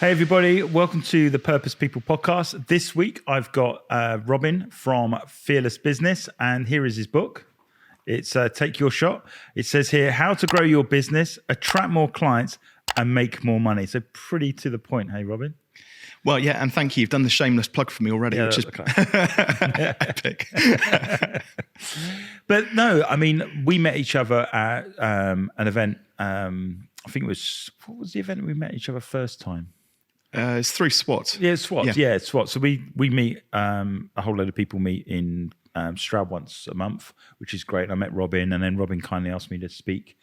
Hey everybody, welcome to the Purpose People podcast. This week I've got Robin from Fearless Business, and here is his book. It's Take Your Shot. It says here, how to grow your business, attract more clients and make more money. So pretty to the point, hey Robin? Well, yeah, and thank you. You've done the shameless plug for me already, which is epic. But no, I mean, we met each other at an event. I think it was, what was the event we met each other first time? It's through SWAT. Yeah, SWAT. Yeah, SWAT. So we meet, a whole load of people meet in Stroud once a month, which is great. I met Robin, and then Robin kindly asked me to speak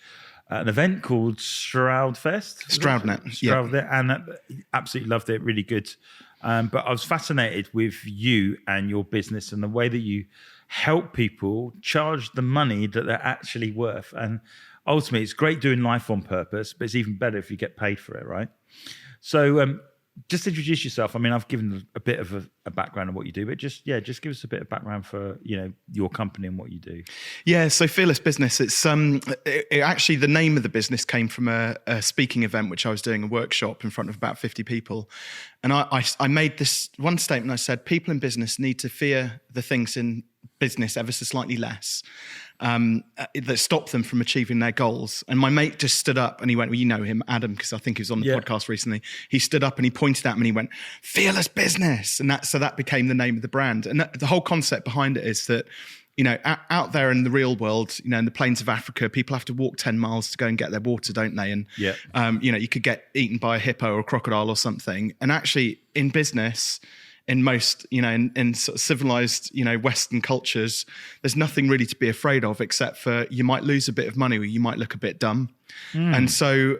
at an event called Stroud Fest. Stroudnet. Yeah. And absolutely loved it. Really good. But I was fascinated with you and your business and the way that you help people charge the money that they're actually worth. And ultimately, it's great doing life on purpose, but it's even better if you get paid for it, right? So just introduce yourself. I mean, I've given a bit of a background on what you do, but just give us a bit of background for, your company and what you do. Yeah, so Fearless Business, it's actually the name of the business came from a speaking event, which I was doing a workshop in front of about 50 people. And I made this one statement. I said, people in business need to fear the things in business ever so slightly less that stop them from achieving their goals. And my mate just stood up and he went, well, you know him, Adam, because I think he was on the podcast recently. He stood up and he pointed at me and he went, Fearless Business. And that became the name of the brand. And the whole concept behind it is that, out there in the real world, in the plains of Africa, people have to walk 10 miles to go and get their water, don't they? And, you could get eaten by a hippo or a crocodile or something. And actually in business, in most, in sort of civilized, Western cultures, there's nothing really to be afraid of except for you might lose a bit of money or you might look a bit dumb. And so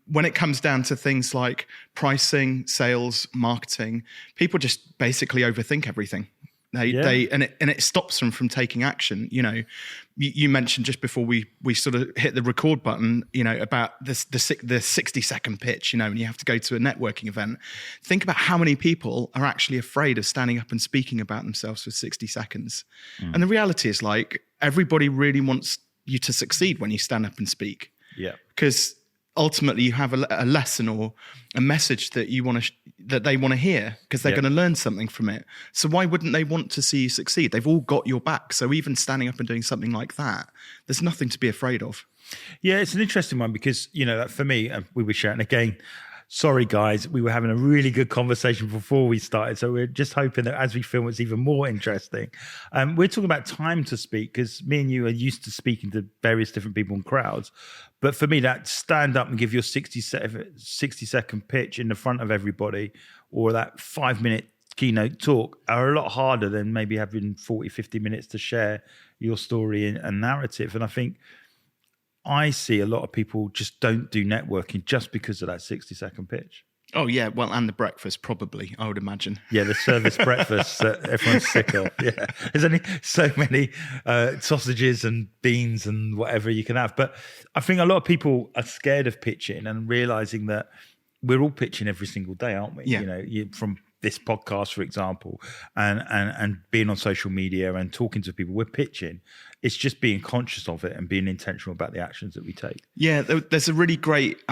when it comes down to things like pricing, sales, marketing, people just basically overthink everything. It stops them from taking action. You mentioned just before we sort of hit the record button, about the 60-second pitch, and you have to go to a networking event. Think about how many people are actually afraid of standing up and speaking about themselves for 60 seconds. And the reality is, everybody really wants you to succeed when you stand up and speak. Yeah. Because ultimately you have a lesson or a message that that they want to hear because they're going to learn something from it. So why wouldn't they want to see you succeed? They've all got your back. So even standing up and doing something like that, there's nothing to be afraid of. Yeah, it's an interesting one because, for me, we were sharing again. Sorry, guys, we were having a really good conversation before we started. So we're just hoping that as we film, it's even more interesting. We're talking about time to speak because me and you are used to speaking to various different people in crowds. But for me, that stand up and give your 60-second pitch in the front of everybody or that 5-minute keynote talk are a lot harder than maybe having 40, 50 minutes to share your story and narrative. And I think I see a lot of people just don't do networking just because of that 60-second pitch. Oh, yeah. Well, and the breakfast, probably, I would imagine. Yeah, the service breakfast that everyone's sick of. Yeah, there's only so many sausages and beans and whatever you can have. But I think a lot of people are scared of pitching and realizing that we're all pitching every single day, aren't we? Yeah. From this podcast, for example, and being on social media and talking to people, we're pitching. It's just being conscious of it and being intentional about the actions that we take. Yeah, there's a really great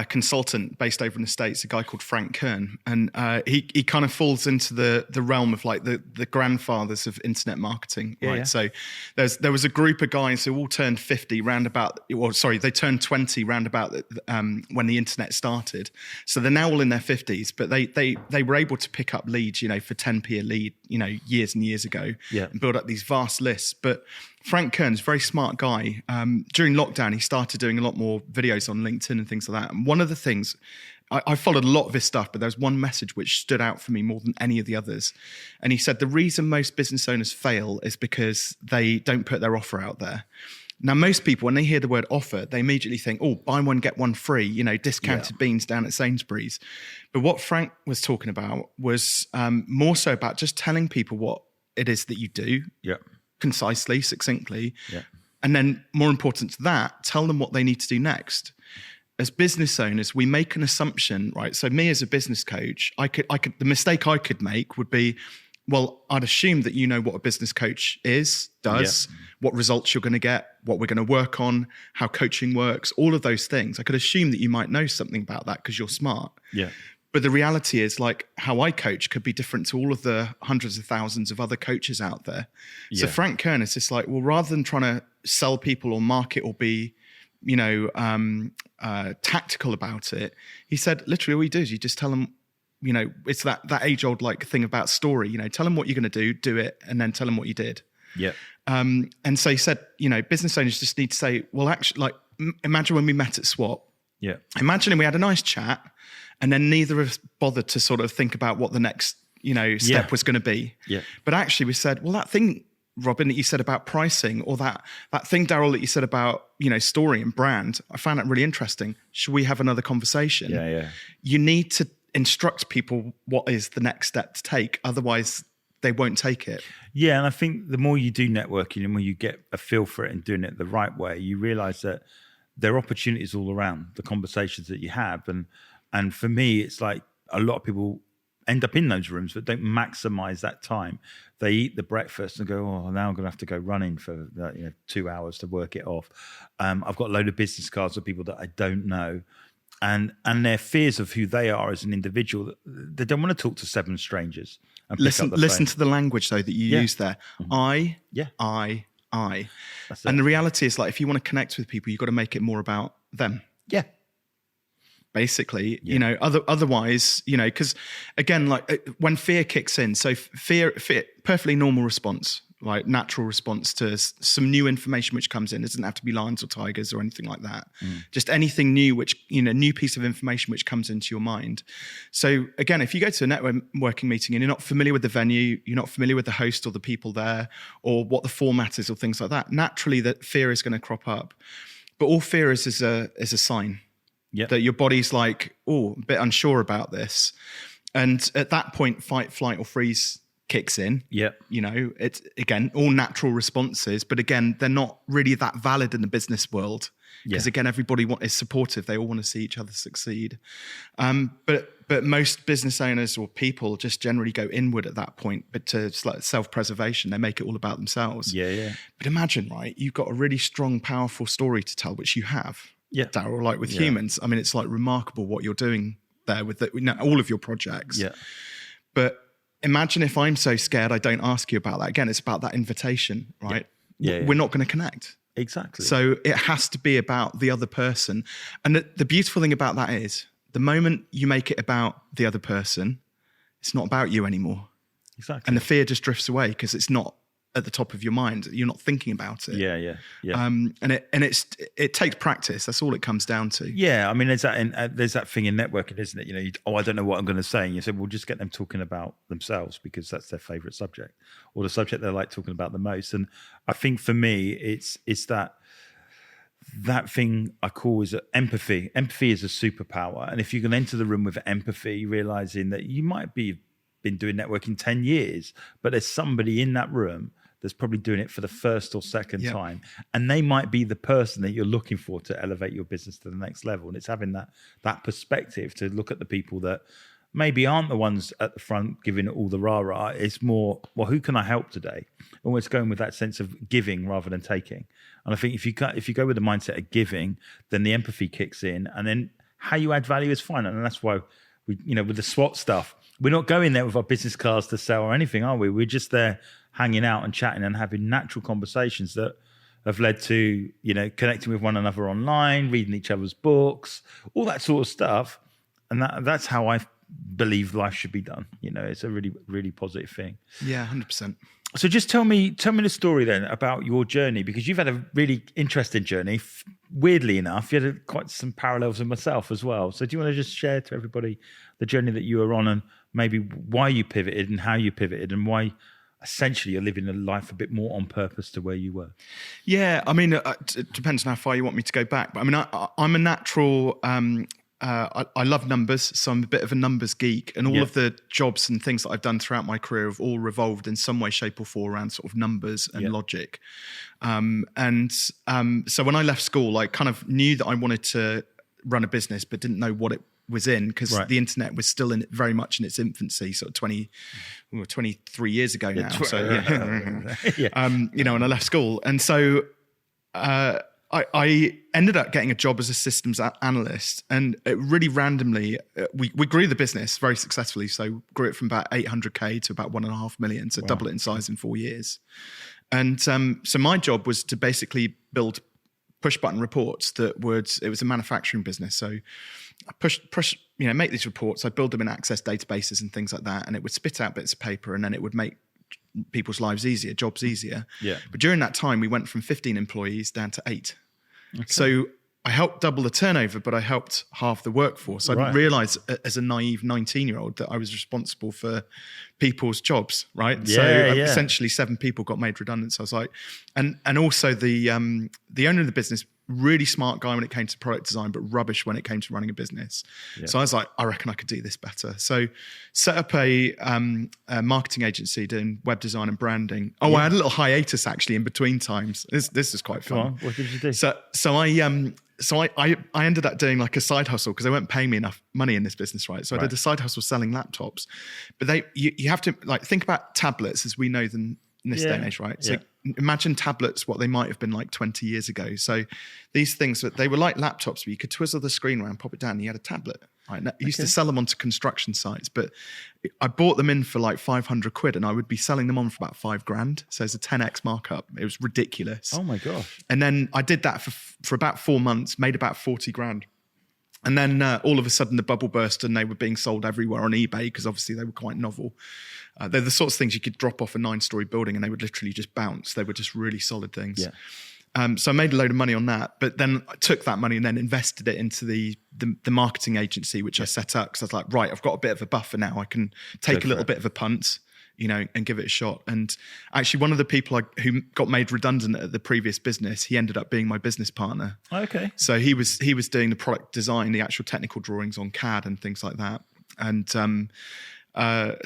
consultant based over in the States, a guy called Frank Kern, and he kind of falls into the realm of the grandfathers of internet marketing, right? Yeah. So there was a group of guys who all turned 50 they turned 20 roundabout when the internet started. So they're now all in their 50s, but they were able to pick up leads, for 10p a lead, years and years ago, and build up these vast lists. But Frank Kern's a very smart guy. During lockdown, he started doing a lot more videos on LinkedIn and things like that. And one of the things, I followed a lot of his stuff, but there was one message which stood out for me more than any of the others. And he said, the reason most business owners fail is because they don't put their offer out there. Now, most people, when they hear the word offer, they immediately think, oh, buy one, get one free, discounted beans down at Sainsbury's. But what Frank was talking about was more so about just telling people what it is that you do. Yeah. Concisely, succinctly, and then more important to that, tell them what they need to do next. As business owners, we make an assumption, right? So me as a business coach, the mistake I could make would be well, I'd assume that you know what a business coach does, what results you're going to get, what we're going to work on, how coaching works, all of those things. I could assume that you might know something about that because you're smart. Yeah. But the reality is, like, how I coach could be different to all of the hundreds of thousands of other coaches out there. Yeah. So Frank Kern is just like, well, rather than trying to sell people or market or be, tactical about it, he said, literally all you do is you just tell them, it's that age old like thing about story, tell them what you're going to do it, and then tell them what you did. Yeah. And so he said, business owners just need to say, well, actually, like, imagine when we met at Swap. Yeah. Imagine we had a nice chat, and then neither of us bothered to sort of think about what the next, step was going to be. Yeah. But actually we said, well, that thing, Robin, that you said about pricing, or that thing, Daryl, that you said about, story and brand, I found that really interesting. Should we have another conversation? Yeah, yeah. You need to instruct people what is the next step to take. Otherwise, they won't take it. Yeah, and I think the more you do networking and when you get a feel for it and doing it the right way, you realize that there are opportunities all around the conversations that you have. And for me, it's like a lot of people end up in those rooms but don't maximize that time. They eat the breakfast and go, oh, now I'm going to have to go running for 2 hours to work it off. I've got a load of business cards of people that I don't know. And their fears of who they are as an individual, they don't want to talk to 7 strangers. And listen to the language, though, that you use there. Mm-hmm. I. And the reality is, like, if you want to connect with people, you've got to make it more about them. Yeah. Basically, otherwise, because again, like when fear kicks in, so fear, perfectly normal response, like natural response to some new information which comes in. It doesn't have to be lions or tigers or anything like that. Just anything new, which, new piece of information which comes into your mind. So again, if you go to a networking meeting and you're not familiar with the venue, you're not familiar with the host or the people there, or what the format is or things like that, naturally that fear is going to crop up. But all fear is a sign. Yep. That your body's like, oh, a bit unsure about this. And at that point, fight, flight, or freeze kicks in. Yeah. It's, again, all natural responses. But again, they're not really that valid in the business world. Because again, everybody is supportive. They all want to see each other succeed. But most business owners or people just generally go inward at that point. But to like self-preservation, they make it all about themselves. Yeah. But imagine, right, you've got a really strong, powerful story to tell, which you have. Yeah, Daryl, like with humans. I mean, it's like remarkable what you're doing there with all of your projects. Yeah. But imagine if I'm so scared I don't ask you about that. Again, it's about that invitation, right? Yeah. We're not going to connect. Exactly. So it has to be about the other person. And the beautiful thing about that is the moment you make it about the other person, it's not about you anymore. Exactly. And the fear just drifts away because it's not at the top of your mind. You're not thinking about it. Yeah. And it takes practice. That's all it comes down to. Yeah, I mean, there's that thing in networking, isn't it? I don't know what I'm going to say. And you say, well, just get them talking about themselves because that's their favorite subject or the subject they like talking about the most. And I think for me, it's that thing I call is empathy. Empathy is a superpower. And if you can enter the room with empathy, realizing that you might be been doing networking 10 years, but there's somebody in that room that's probably doing it for the first or second time. And they might be the person that you're looking for to elevate your business to the next level. And it's having that perspective to look at the people that maybe aren't the ones at the front giving all the rah-rah. It's more, well, who can I help today? Almost going with that sense of giving rather than taking. And I think if you go with the mindset of giving, then the empathy kicks in. And then how you add value is fine. And that's why we, with the SWOT stuff, we're not going there with our business cards to sell or anything, are we? We're just there hanging out and chatting and having natural conversations that have led to, connecting with one another online, reading each other's books, all that sort of stuff. And that's how I believe life should be done. It's a really, really positive thing. Yeah, 100%. So just tell me the story then about your journey, because you've had a really interesting journey. Weirdly enough, you had quite some parallels with myself as well. So do you want to just share to everybody the journey that you were on and maybe why you pivoted and how you pivoted and why essentially you're living a life a bit more on purpose to where you were? Yeah, I mean, it depends on how far you want me to go back. But I mean, I'm a natural... I love numbers, so I'm a bit of a numbers geek, and all of the jobs and things that I've done throughout my career have all revolved in some way, shape or form around sort of numbers and logic. So when I left school, I kind of knew that I wanted to run a business, but didn't know what it was in, because Right. the internet was still very much in its infancy, sort of 23 years ago now. So you know, when I left school, and so I ended up getting a job as a systems analyst, and it really randomly, we grew the business very successfully. So grew it from about 800K to about 1.5 million, so double it in size in 4 years. And so my job was to basically build push button reports it was a manufacturing business. So I push, you know, make these reports. I'd build them in Access databases and things like that. And it would spit out bits of paper, and then it would make people's lives easier, jobs easier. Yeah. But during that time, we went from 15 employees down to 8. Okay. So I helped double the turnover, but I helped half the workforce. I didn't realize as a naive 19-year-old that I was responsible for people's jobs, right? Essentially 7 people got made redundant. So I was like, and also the owner of the business, really smart guy when it came to product design, but rubbish when it came to running a business. Yeah. So I was like, I reckon I could do this better. So set up a marketing agency doing web design and branding. I had a little hiatus actually in between times. This is quite fun. Go on. What did you do? So I ended up doing like a side hustle, because they weren't paying me enough money in this business, right? So I did a side hustle selling laptops. But you have to like think about tablets as we know them in this day and age, right? So imagine tablets, what they might have been like 20 years ago. So these things, they were like laptops, but you could twizzle the screen around, pop it down, and you had a tablet. Right? I used to sell them onto construction sites, but I bought them in for like 500 quid, and I would be selling them on for about $5,000. So it's a 10x markup. It was ridiculous. Oh my gosh. And then I did that for about 4 months, made about 40 grand. And then all of a sudden the bubble burst, and they were being sold everywhere on eBay, because obviously they were quite novel. They're the sorts of things you could drop off a 9-story building and they would literally just bounce. They were just really solid things. Yeah. So I made a load of money on that, but then I took that money and then invested it into the marketing agency, which I set up, because I was like, right, I've got a bit of a buffer now. I can take a little bit of a punt, you know, and give it a shot. And actually one of the people who got made redundant at the previous business, he ended up being my business partner. Okay. So he was doing the product design, the actual technical drawings on CAD and things like that. And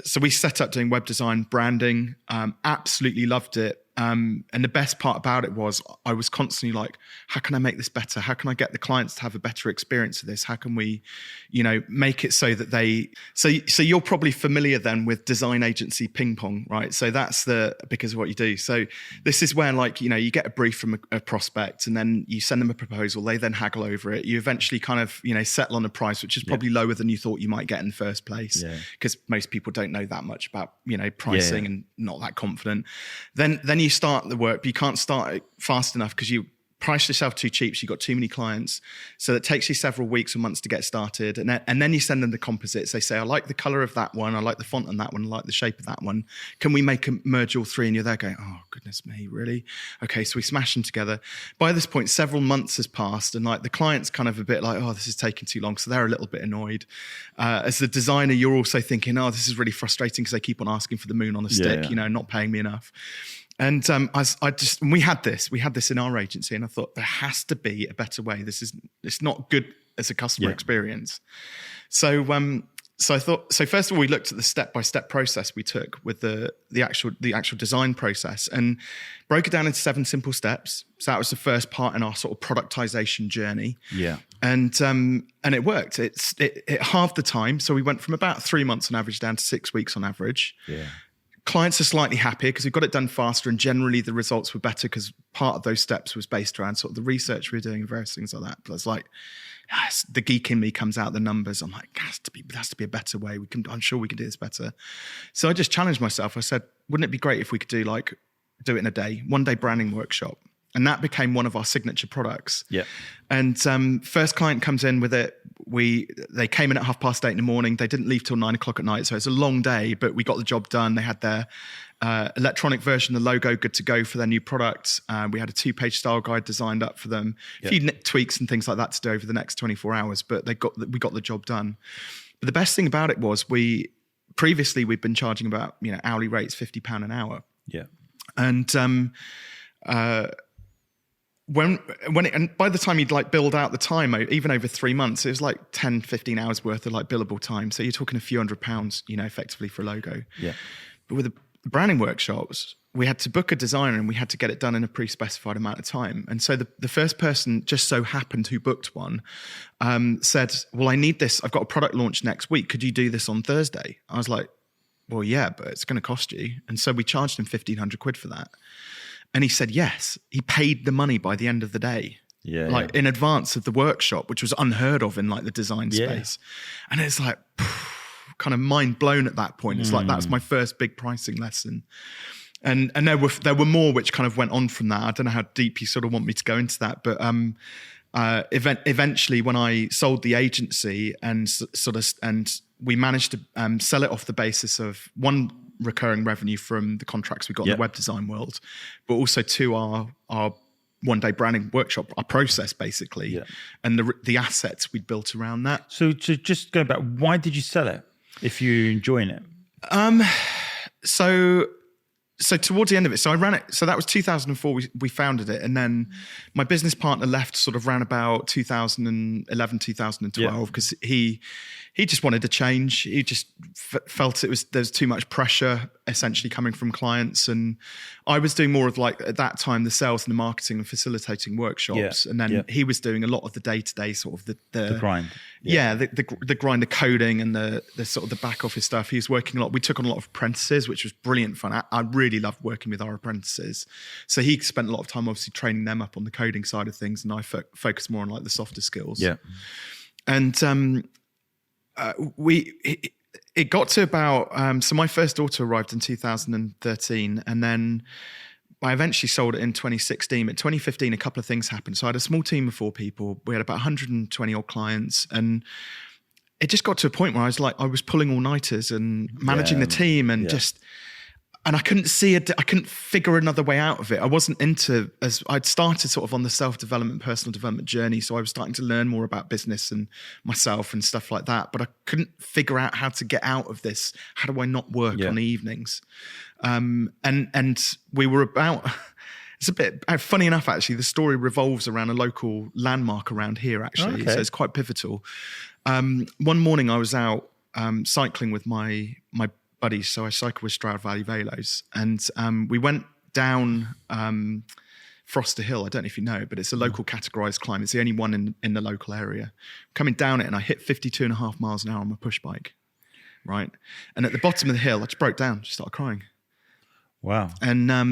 so we set up doing web design, branding, absolutely loved it. And the best part about it was I was constantly like, how can I make this better? How can I get the clients to have a better experience of this? How can we, you know, make it so that so you're probably familiar then with design agency ping pong, right? So that's because of what you do. So this is where, like, you know, you get a brief from a prospect, and then you send them a proposal. They then haggle over it. You eventually kind of, you know, settle on a price, which is probably lower than you thought you might get in the first place, because most people don't know that much about, you know, pricing and not that confident. Then you start the work, but you can't start it fast enough because you price yourself too cheap. So you've got too many clients. So it takes you several weeks or months to get started. And then you send them the composites. They say, I like the color of that one. I like the font on that one. I like the shape of that one. Can we merge all 3? And you're there going, oh, goodness me, really? Okay, so we smash them together. By this point, several months has passed, and like the client's kind of a bit like, oh, this is taking too long. So they're a little bit annoyed. As the designer, you're also thinking, oh, this is really frustrating because they keep on asking for the moon on a stick, you know, not paying me enough. And we had this in our agency, and I thought there has to be a better way. It's not good as a customer experience. So I thought, first of all, we looked at the step-by-step process we took with the actual design process, and broke it down into 7 simple steps. So that was the first part in our sort of productization journey. Yeah. And it worked. It halved the time. So we went from about 3 months on average down to 6 weeks on average. Yeah. Clients are slightly happier because we got it done faster, and generally the results were better because part of those steps was based around sort of the research we were doing and various things like that. But it's like, the geek in me comes out the numbers. I'm like, there has to be a better way. I'm sure we can do this better. So I just challenged myself. I said, wouldn't it be great if we could do it in a day, 1-day branding workshop? And that became one of our signature products. Yeah. And first client comes in with it. They came in at 8:30 in the morning. They didn't leave till 9 o'clock at night. So it's a long day, but we got the job done. They had their electronic version, the logo, good to go for their new product. We had a 2-page style guide designed up for them. A few tweaks and things like that to do over the next 24 hours, but we got the job done. But the best thing about it was previously we'd been charging about, you know, hourly rates, £50 an hour. Yeah. And and by the time you'd like build out the time, even over 3 months, it was like 10, 15 hours worth of like billable time. So you're talking a few £100, you know, effectively for a logo. Yeah. But with the branding workshops, we had to book a designer and we had to get it done in a pre-specified amount of time. And so the first person just so happened who booked one said, well, I need this. I've got a product launch next week. Could you do this on Thursday? I was like, well, yeah, but it's going to cost you. And so we charged him 1,500 quid for that. And he said, yes. He paid the money by the end of the day. Yeah. Like in advance of the workshop, which was unheard of in like the design space. And it's like kind of mind blown at that point. It's like, that's my first big pricing lesson. And there were more which kind of went on from that. I don't know how deep you sort of want me to go into that, but eventually when I sold the agency and we managed to sell it off the basis of one, recurring revenue from the contracts we got in the web design world, but also two, our one-day branding workshop, our process basically, and the assets we'd built around that. So to just go back, why did you sell it if you're enjoying it? So towards the end of it, so I ran it. So that was 2004. We founded it, and then my business partner left sort of around about 2011, 2012 because he just wanted to change. He just felt there's too much pressure essentially coming from clients, and I was doing more of like at that time the sales and the marketing and facilitating workshops, and then he was doing a lot of the day-to-day sort of the grind. The grind, the coding, and the sort of the back office stuff. He was working a lot. We took on a lot of apprentices, which was brilliant fun. I really loved working with our apprentices. So he spent a lot of time obviously training them up on the coding side of things, and I focused more on like the softer skills. Yeah, and it got to about so my first daughter arrived in 2013, and then I eventually sold it in 2016. But 2015, a couple of things happened. So I had a small team of 4 people. We had about 120 odd clients, and it just got to a point where I was pulling all-nighters and managing the team, and and I couldn't I couldn't figure another way out of it. I wasn't into, as I'd started sort of on the self-development, personal development journey. So I was starting to learn more about business and myself and stuff like that. But I couldn't figure out how to get out of this. How do I not work on the evenings? And we were about, it's a bit funny enough, actually, the story revolves around a local landmark around here, actually. So it's quite pivotal. One morning I was out cycling with my buddies, so I cycle with Stroud Valley Velos, and we went down Froster Hill. I don't know if you know, but it's a local categorized climb. It's the only one in the local area. Coming down it, and I hit 52.5 miles an hour on my push bike, right? And at the bottom of the hill, I just broke down, just started crying. Wow. And I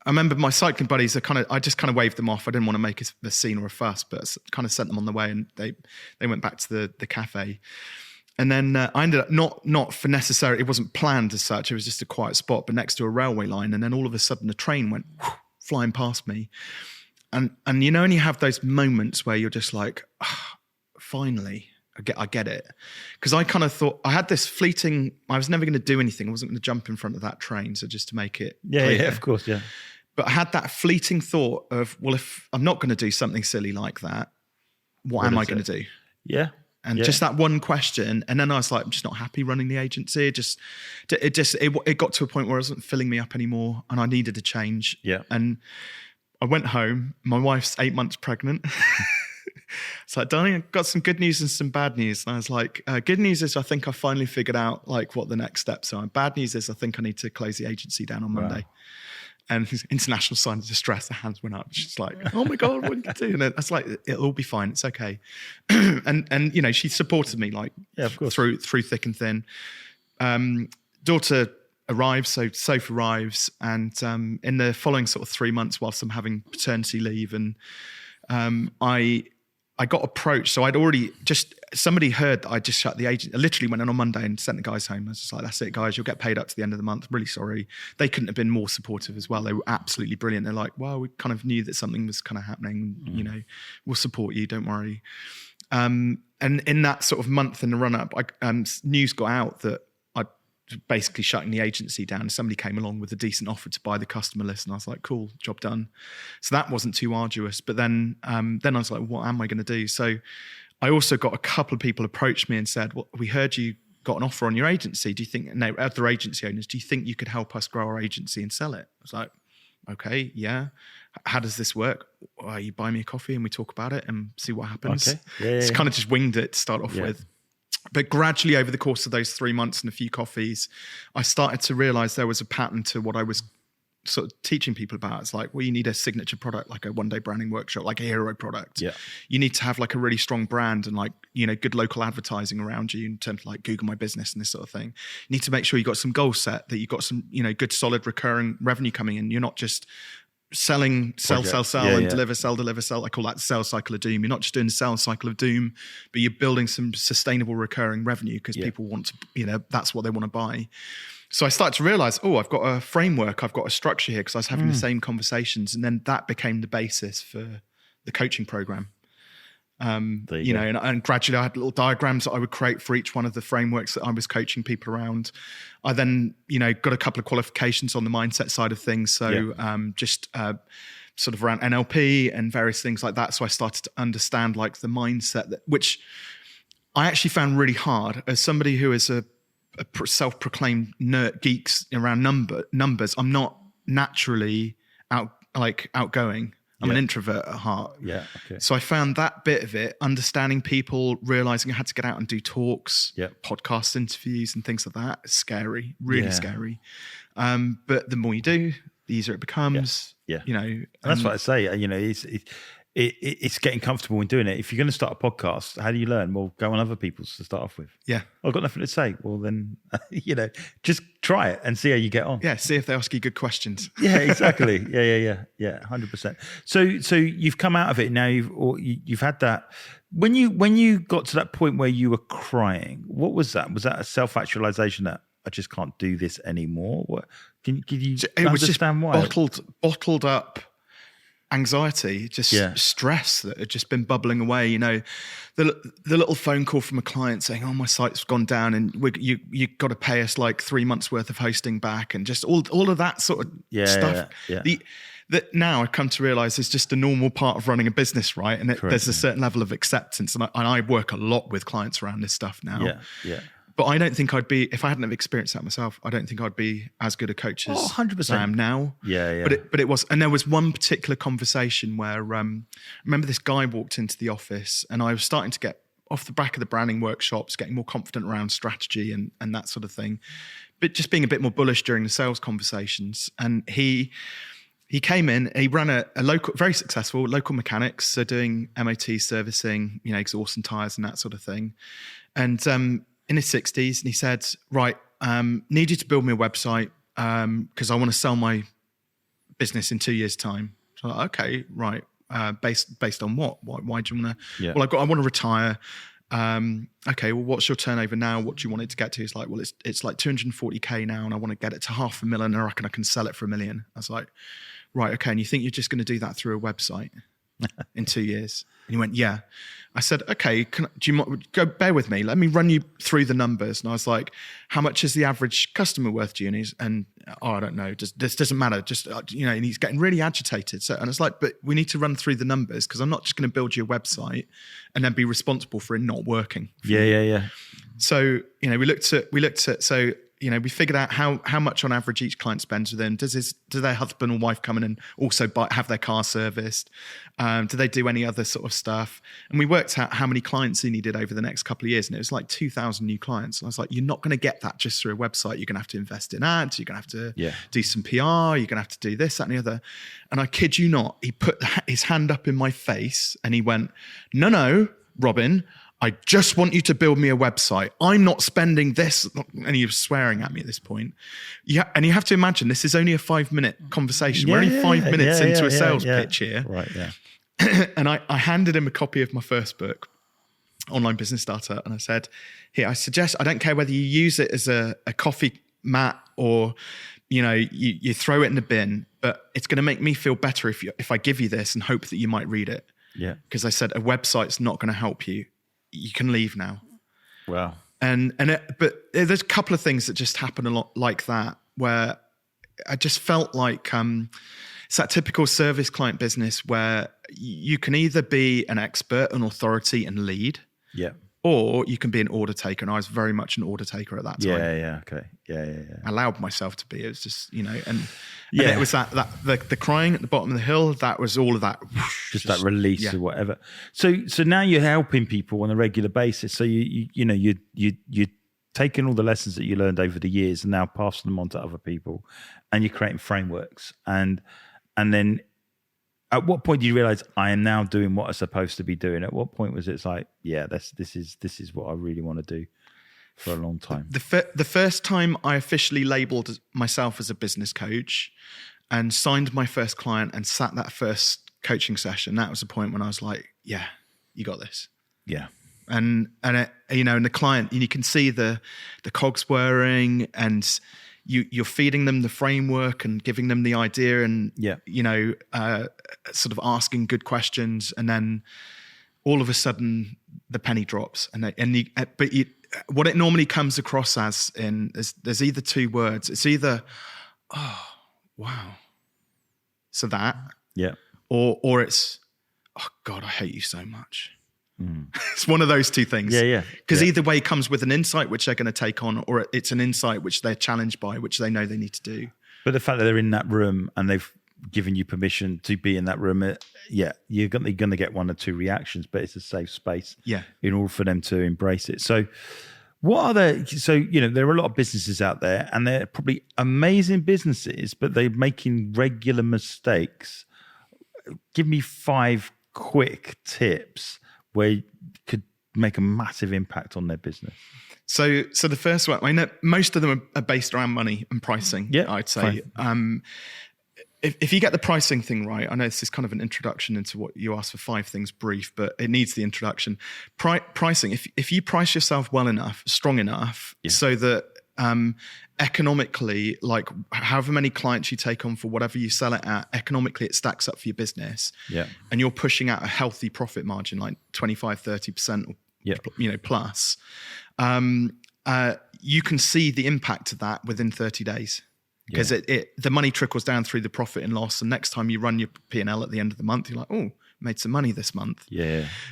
remember my cycling buddies I just kind of waved them off. I didn't want to make a scene or a fuss, but kind of sent them on the way, and they went back to the cafe. And then I ended up not for necessary, it wasn't planned as such, it was just a quiet spot, but next to a railway line. And then all of a sudden a train went flying past me. And you know, and you have those moments where you're just like, finally, I get it. Because I kind of thought, I had this fleeting, I was never going to do anything. I wasn't going to jump in front of that train. So just to make it clear. Yeah, of course, yeah. But I had that fleeting thought of, well, if I'm not going to do something silly like that, what am I going to do? Yeah. And just that one question. And then I was like, I'm just not happy running the agency. It got to a point where it wasn't filling me up anymore, and I needed a change. Yeah. And I went home. My wife's 8 months pregnant. It's like, darling, I've got some good news and some bad news. And I was like, good news is I think I finally figured out like what the next steps are. And bad news is I think I need to close the agency down on Monday. And his international sign of distress, the hands went up. She's like, oh my God, what are you going to do? And I was like, it'll all be fine. It's okay. and you know, she supported me like through thick and thin. Daughter arrives, so Soph arrives. And in the following sort of 3 months whilst I'm having paternity leave, and I got approached. So I'd already somebody heard that I just shut the agent. I literally went in on Monday and sent the guys home. I was just like, that's it, guys. You'll get paid up to the end of the month. I'm really sorry. They couldn't have been more supportive as well. They were absolutely brilliant. They're like, well, we kind of knew that something was kind of happening. You know, we'll support you. Don't worry. And in that sort of month in the run up, news got out that basically shutting the agency down. Somebody came along with a decent offer to buy the customer list, and I was like, cool, job done. So that wasn't too arduous. But then I was like, what am I going to do? So I also got a couple of people approach me and said, well, we heard you got an offer on your agency. Do you think, no, other agency owners, do you think you could help us grow our agency and sell it? I was like, okay, yeah. How does this work? Well, you buy me a coffee and we talk about it and see what happens. Okay. It's kind of just winged it to start off with. But gradually over the course of those 3 months and a few coffees, I started to realize there was a pattern to what I was sort of teaching people about. It's like, well, you need a signature product, like a one-day branding workshop, like a hero product. Yeah. You need to have like a really strong brand and like, you know, good local advertising around you in terms of like Google My Business and this sort of thing. You need to make sure you got some goals set, that you got some, you know, good solid recurring revenue coming in. You're not just sell, and deliver, sell. I call that the sales cycle of doom. You're not just doing the sales cycle of doom, but you're building some sustainable recurring revenue because people want to, you know, that's what they want to buy. So I started to realize, I've got a framework, I've got a structure here, because I was having the same conversations. And then that became the basis for the coaching program. You know, and gradually I had little diagrams that I would create for each one of the frameworks that I was coaching people around. I then, you know, got a couple of qualifications on the mindset side of things. So sort of around NLP and various things like that. So I started to understand like the mindset, which I actually found really hard as somebody who is a self-proclaimed nerd geeks around numbers. I'm not naturally outgoing. I'm an introvert at heart. Yeah. Okay. So I found that bit of it, understanding people, realizing I had to get out and do talks, podcast interviews and things like that. It's scary, really scary. But the more you do, the easier it becomes. Yeah. You know, and that's what I say. You know, it's getting comfortable in doing it. If you're going to start a podcast, how do you learn? Well, go on other people's to start off with. Yeah. I've got nothing to say. Well, then, you know, just try it and see how you get on. Yeah. See if they ask you good questions. Yeah, exactly. Yeah. 100%. So you've come out of it now. You've had that. When you got to that point where you were crying, what was that? Was that a self-actualization that I just can't do this anymore? What can you understand why? Bottled up anxiety, stress that had just been bubbling away. You know, the little phone call from a client saying, "Oh, my site's gone down, and you got to pay us like 3 months worth of hosting back," and just all of that sort of stuff. That now I come to realize is just a normal part of running a business, right? And there's a certain level of acceptance, and I work a lot with clients around this stuff now. Yeah. But I don't think I'd be, if I hadn't have experienced that myself, I don't think I'd be as good a coach as 100%. I am now. Yeah. But it was, and there was one particular conversation where I remember this guy walked into the office, and I was starting to get off the back of the branding workshops, getting more confident around strategy and that sort of thing, but just being a bit more bullish during the sales conversations. And he came in, he ran a local, very successful local mechanics, so doing MOT servicing, you know, exhaust and tires and that sort of thing. And in his 60s, and he said, right, need you to build me a website because I want to sell my business in 2 years' time. So I'm like, okay, right. Based on what? Why do you want to? Yeah. Well, I want to retire. Okay, well, what's your turnover now? What do you want it to get to? He's like, well, it's like 240K now, and I want to get it to $500,000, and I reckon I can sell it for $1 million. I was like, right, okay, and you think you're just going to do that through a website in 2 years? And he went, yeah. I said, okay, do you go bear with me? Let me run you through the numbers. And I was like, how much is the average customer worth to you? And I don't know. This doesn't matter. Just, you know, and he's getting really agitated. So, and it's like, but we need to run through the numbers because I'm not just going to build you a website and then be responsible for it not working. Yeah. So, you know, we looked at, so, you know, we figured out how much on average each client spends with them. Does their husband or wife come in and also have their car serviced? Do they do any other sort of stuff? And we worked out how many clients he needed over the next couple of years. And it was like 2,000 new clients. And I was like, you're not going to get that just through a website. You're going to have to invest in ads. You're going to have to do some PR. You're going to have to do this, that, and the other. And I kid you not, he put his hand up in my face and he went, no, Robin, I just want you to build me a website. I'm not spending this. And he was swearing at me at this point. Yeah, and you have to imagine this is only a 5-minute conversation. We're only 5 minutes into a sales pitch here. Right, yeah. And I handed him a copy of my first book, Online Business Starter. And I said, here, I suggest, I don't care whether you use it as a coffee mat or, you know, you throw it in the bin, but it's going to make me feel better if I give you this and hope that you might read it. Yeah. Because I said, a website's not going to help you. You can leave now. Wow. But there's a couple of things that just happen a lot like that, where I just felt like it's that typical service client business where you can either be an expert, an authority and lead, or you can be an order taker. And I was very much an order taker at that time. Okay. Yeah. I allowed myself to be. It was just, and it was the crying at the bottom of the hill. That was all of that. Just that release or whatever. So now you're helping people on a regular basis. So you're taking all the lessons that you learned over the years and now passing them on to other people, and you're creating frameworks. And then at what point do you realize I am now doing what I'm supposed to be doing? At what point was it like, this is what I really want to do for a long time? The first time I officially labeled myself as a business coach and signed my first client and sat that first coaching session, that was the point when I was like, yeah, you got this. Yeah. And the client, and you can see the cogs whirring, and you're feeding them the framework and giving them the idea, and sort of asking good questions, and then all of a sudden the penny drops, what it normally comes across as there's either two words. It's either, oh wow, so that, or it's, oh God, I hate you so much. It's one of those two things. Because either way comes with an insight which they're going to take on, or it's an insight which they're challenged by, which they know they need to do. But the fact that they're in that room and they've given you permission to be in that room, you're going to get one or two reactions, but it's a safe space in order for them to embrace it. So what are there are a lot of businesses out there, and they're probably amazing businesses, but they're making regular mistakes. Give me 5 quick tips where you could make a massive impact on their business. So the first one, I know most of them are based around money and pricing. I'd say. If you get the pricing thing right, I know this is kind of an introduction into what you asked for 5 things brief, but it needs the introduction. Pricing, if you price yourself well enough, strong enough, so that economically, like however many clients you take on for whatever you sell it at, economically it stacks up for your business. And you're pushing out a healthy profit margin, like 25, 30% plus. You can see the impact of that within 30 days. Because the money trickles down through the profit and loss, and next time you run your P&L at the end of the month, you're like, oh, made some money this month.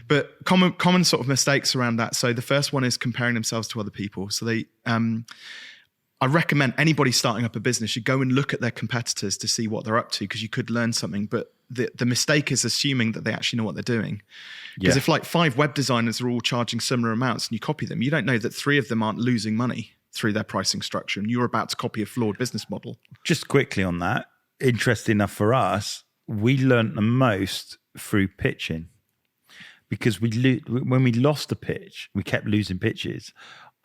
But common sort of mistakes around that. So the first one is comparing themselves to other people. So I recommend anybody starting up a business should go and look at their competitors to see what they're up to, because you could learn something. But the mistake is assuming that they actually know what they're doing. Because if like 5 web designers are all charging similar amounts and you copy them, you don't know that 3 of them aren't losing money through their pricing structure, and you're about to copy a flawed business model. Just quickly on that, interesting enough for us, we learned the most through pitching, because when we lost the pitch, we kept losing pitches.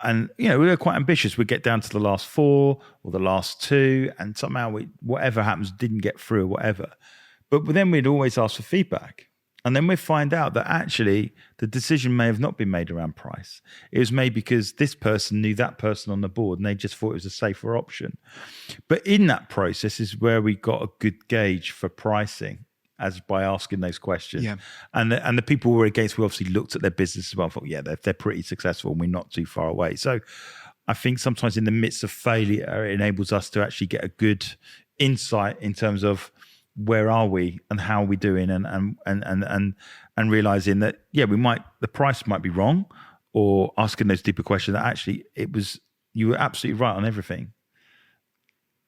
And, we were quite ambitious. We'd get down to the last 4 or the last 2, and somehow whatever happens, didn't get through or whatever. But then we'd always ask for feedback. And then we find out that actually the decision may have not been made around price. It was made because this person knew that person on the board and they just thought it was a safer option. But in that process is where we got a good gauge for pricing, as by asking those questions. And the people we were against, we obviously looked at their business as well and thought, they're pretty successful and we're not too far away. So I think sometimes in the midst of failure, it enables us to actually get a good insight in terms of where are we and how are we doing, and realizing that the price might be wrong, or asking those deeper questions that actually you were absolutely right on everything,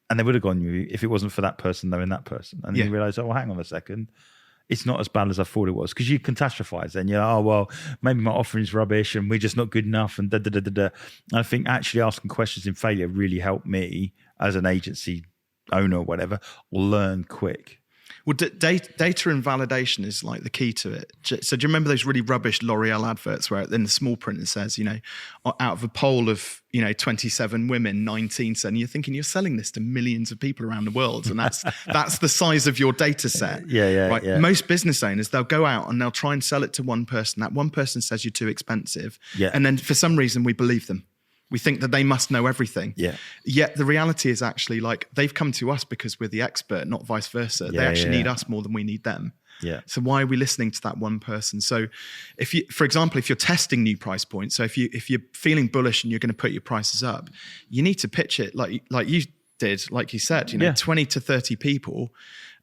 and they would have gone you if it wasn't for that person knowing that person. And then you realize, oh, hang on a second, it's not as bad as I thought it was, because you catastrophize. Then you're like, oh well, maybe my offering's rubbish and we're just not good enough, and And I think actually asking questions in failure really helped me as an agency owner or whatever, learn quick. Well, data and validation is like the key to it. So do you remember those really rubbish L'Oreal adverts where in the small print it says, out of a poll of, 27 women, 19 said, and you're thinking you're selling this to millions of people around the world. And that's the size of your data set. Most business owners, they'll go out and they'll try and sell it to one person. That one person says you're too expensive. And then for some reason we believe them. We think that they must know everything. Yet the reality is actually like they've come to us because we're the expert, not vice versa. They actually need us more than we need them. So why are we listening to that one person? So for example, if you're testing new price points, so if you're feeling bullish and you're going to put your prices up, you need to pitch it like you did, like you said, 20 to 30 people.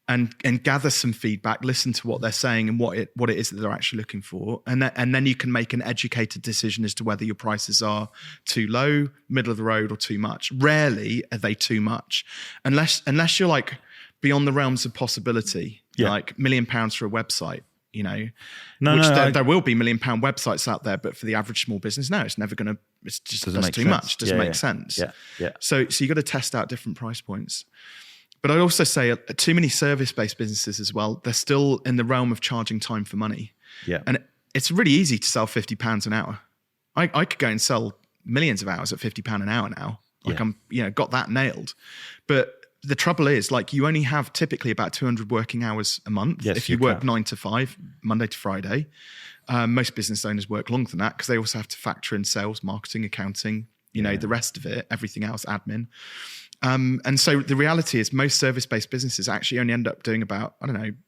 and gather some feedback, listen to what they're saying and what it is that they're actually looking for. And then you can make an educated decision as to whether your prices are too low, middle of the road, or too much. Rarely are they too much, unless you're like beyond the realms of possibility, like £1 million for a website. There will be £1 million websites out there, but for the average small business, no, it's never going to. It's just that's too much. Doesn't make sense. Yeah. So you got to test out different price points. But I'd also say too many service-based businesses as well. They're still in the realm of charging time for money. Yeah, and it's really easy to sell £50 an hour. I could go and sell millions of hours at £50 an hour now. Like I'm got that nailed. But the trouble is, like, you only have typically about 200 working hours a month. Yes, if you work 9 to 5, Monday to Friday. Most business owners work longer than that because they also have to factor in sales, marketing, accounting, the rest of it, everything else, admin. And so the reality is most service-based businesses actually only end up doing about,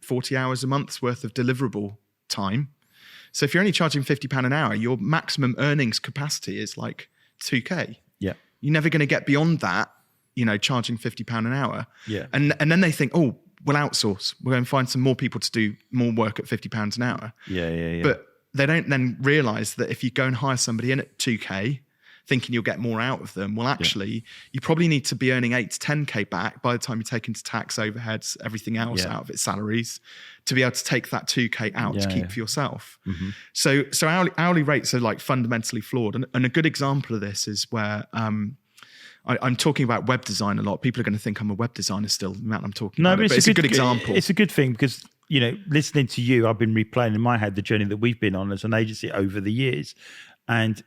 40 hours a month's worth of deliverable time. So if you're only charging £50 an hour, your maximum earnings capacity is like 2K. Yeah. You're never going to get beyond that, charging £50 an hour. Yeah. And then they think, oh, we'll outsource. We'll go and find some more people to do more work at £50 an hour. Yeah. But they don't then realize that if you go and hire somebody in at 2K, thinking you'll get more out of them, well, actually, you probably need to be earning 8 to 10K back by the time you take into tax, overheads, everything else out of its salaries, to be able to take that 2K out to keep for yourself. Mm-hmm. So hourly rates are like fundamentally flawed. And a good example of this is where I'm talking about web design a lot. People are going to think I'm a web designer still, the amount I'm talking about. But it's a good example. It's a good thing because, listening to you, I've been replaying in my head the journey that we've been on as an agency over the years. And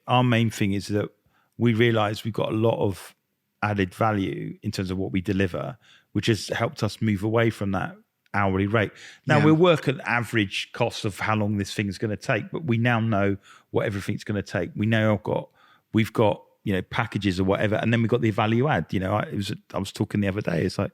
our main thing is that we realize we've got a lot of added value in terms of what we deliver, which has helped us move away from that hourly rate. Now we'll work at average cost of how long this thing's going to take, but we now know what everything's going to take. We know we've got packages or whatever, and then we've got the value add. I was talking the other day. It's like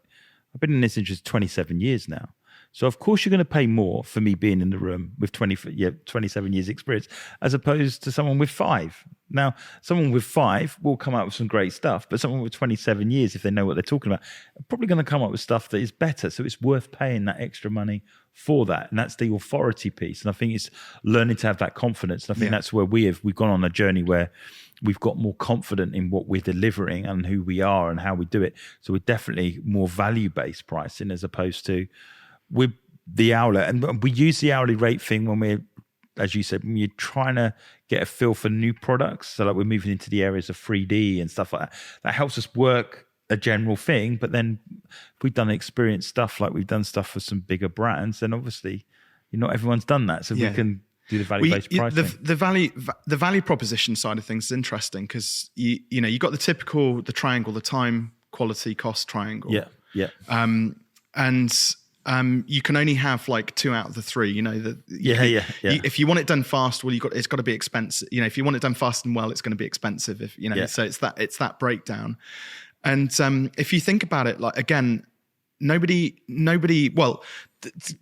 I've been in this industry 27 years now. So of course you're going to pay more for me being in the room with 27 years experience as opposed to someone with 5. Now, someone with 5 will come up with some great stuff, but someone with 27 years, if they know what they're talking about, are probably going to come up with stuff that is better. So it's worth paying that extra money for that. And that's the authority piece. And I think it's learning to have that confidence. And I think that's where we've gone on a journey where we've got more confident in what we're delivering and who we are and how we do it. So we're definitely more value-based pricing as opposed to with the hourly, and we use the hourly rate thing when we're, as you said, when you're trying to get a feel for new products. So like we're moving into the areas of 3D and stuff like that. That helps us work a general thing. But then if we've done experienced stuff, like we've done stuff for some bigger brands, then obviously not everyone's done that. So we can do the value-based pricing. The value proposition side of things is interesting because you got the triangle, the time, quality, cost triangle. Yeah. And you can only have like 2 out of the 3. If you want it done fast, well, it's got to be expensive. If you want it done fast and well, it's going to be expensive. So it's that breakdown. And if you think about it, like again, nobody. Well,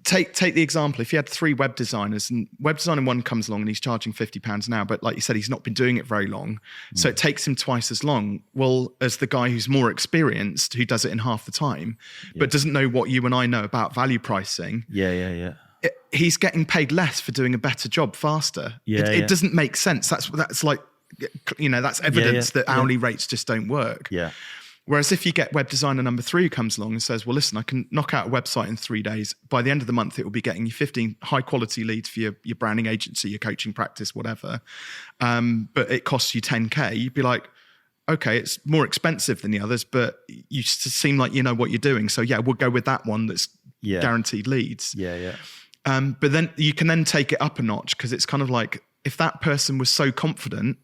take the example. If you had 3 web designers and web designer 1 comes along and he's charging £50 an hour, but like you said, he's not been doing it very long, so it takes him twice as long. Well, as the guy who's more experienced, who does it in half the time, but doesn't know what you and I know about value pricing. He's getting paid less for doing a better job faster. It doesn't make sense. That's like that's evidence that hourly rates just don't work. Whereas if you get web designer number 3 who comes along and says, well, listen, I can knock out a website in 3 days. By the end of the month, it will be getting you 15 high quality leads for your branding agency, your coaching practice, whatever. But it costs you 10K. You'd be like, okay, it's more expensive than the others, but you seem like you know what you're doing. So we'll go with that one that's guaranteed leads. But then you can then take it up a notch because it's kind of like if that person was so confident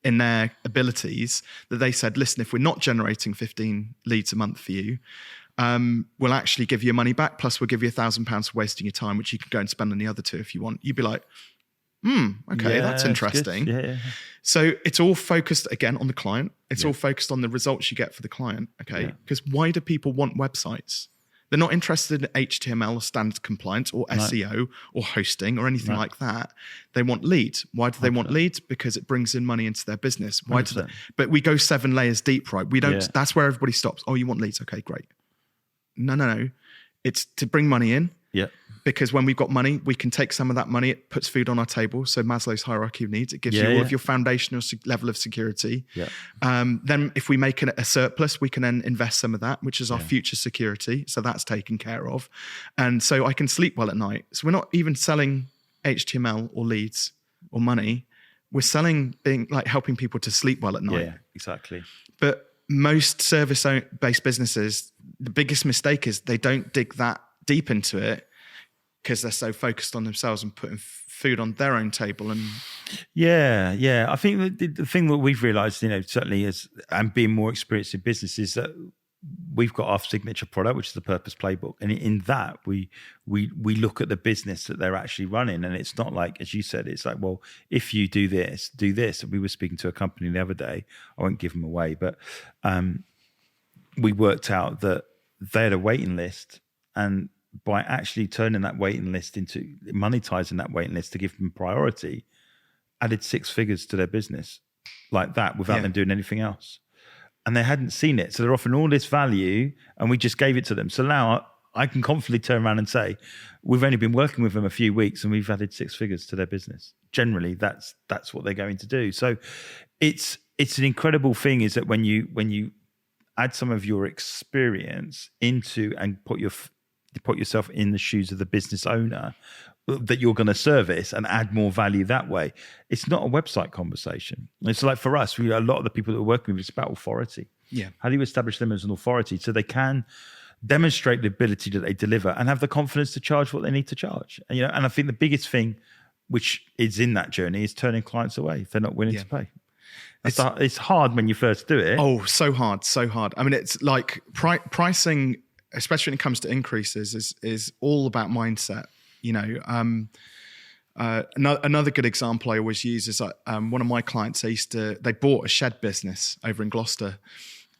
in their abilities that they said, listen, if we're not generating 15 leads a month for you, we'll actually give you your money back. Plus we'll give you £1,000 for wasting your time, which you can go and spend on the other 2 if you want. You'd be like, okay, that's interesting. Yeah. So it's all focused again on the client. It's all focused on the results you get for the client. Okay. Because why do people want websites? They're not interested in HTML or standard compliance or SEO or hosting or anything like that. They want leads. Why do they want leads? Because it brings in money into their business. Why do they? But we go 7 layers deep, right? We don't. That's where everybody stops. Oh, you want leads? Okay, great. No. It's to bring money in. Yeah. Because when we've got money, we can take some of that money. It puts food on our table. So Maslow's hierarchy of needs. It gives you all of your foundational level of security. Yeah. Then if we make a surplus, we can then invest some of that, which is our future security. So that's taken care of. And so I can sleep well at night. So we're not even selling HTML or leads or money. We're selling helping people to sleep well at night. Yeah, exactly. But most service-based businesses, the biggest mistake is they don't dig that deep into it, because they're so focused on themselves and putting food on their own table. And I think the thing that we've realised, certainly and being more experienced in business, is that we've got our signature product, which is the Purpose Playbook, and in that we look at the business that they're actually running, and it's not like, as you said, it's like, well, if you do this, do this. And we were speaking to a company the other day. I won't give them away, but we worked out that they had a waiting list, and by actually turning that waiting list into monetizing that waiting list to give them priority, added 6 figures to their business like that without them doing anything else. And they hadn't seen it. So they're offering all this value, and we just gave it to them. So now I can confidently turn around and say, we've only been working with them a few weeks and we've added 6 figures to their business. Generally, that's what they're going to do. So it's an incredible thing, is that when you add some of your experience into and put yourself in the shoes of the business owner that you're going to service and add more value that way. It's not a website conversation. It's like, for us, a lot of the people that we're working with, it's about authority. Yeah. How do you establish them as an authority so they can demonstrate the ability that they deliver and have the confidence to charge what they need to charge? And I think the biggest thing which is in that journey is turning clients away if they're not willing to pay. It's hard when you first do it. Oh, so hard. I mean, it's like pricing, especially when it comes to increases, is all about mindset. Another good example I always use is one of my clients. They bought a shed business over in Gloucester,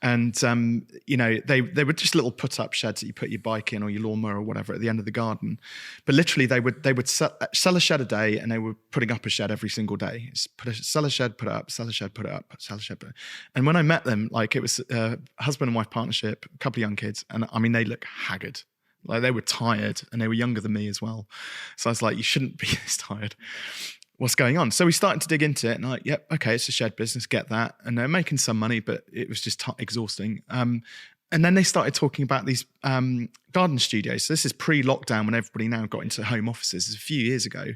and they were just little put-up sheds that you put your bike in or your lawnmower or whatever at the end of the garden. But literally, they would sell a shed a day, and they were putting up a shed every single day. Sell a shed, put it up, sell a shed, put it up, sell a shed. Put it up. And when I met them, it was a husband and wife partnership, a couple of young kids, and I mean, they look haggard. Like, they were tired, and they were younger than me as well. So I was like, you shouldn't be this tired. What's going on? So we started to dig into it, and okay, it's a shed business, get that. And they're making some money, but it was just exhausting. And then they started talking about these garden studios. So this is pre-lockdown, when everybody now got into home offices. It's a few years ago.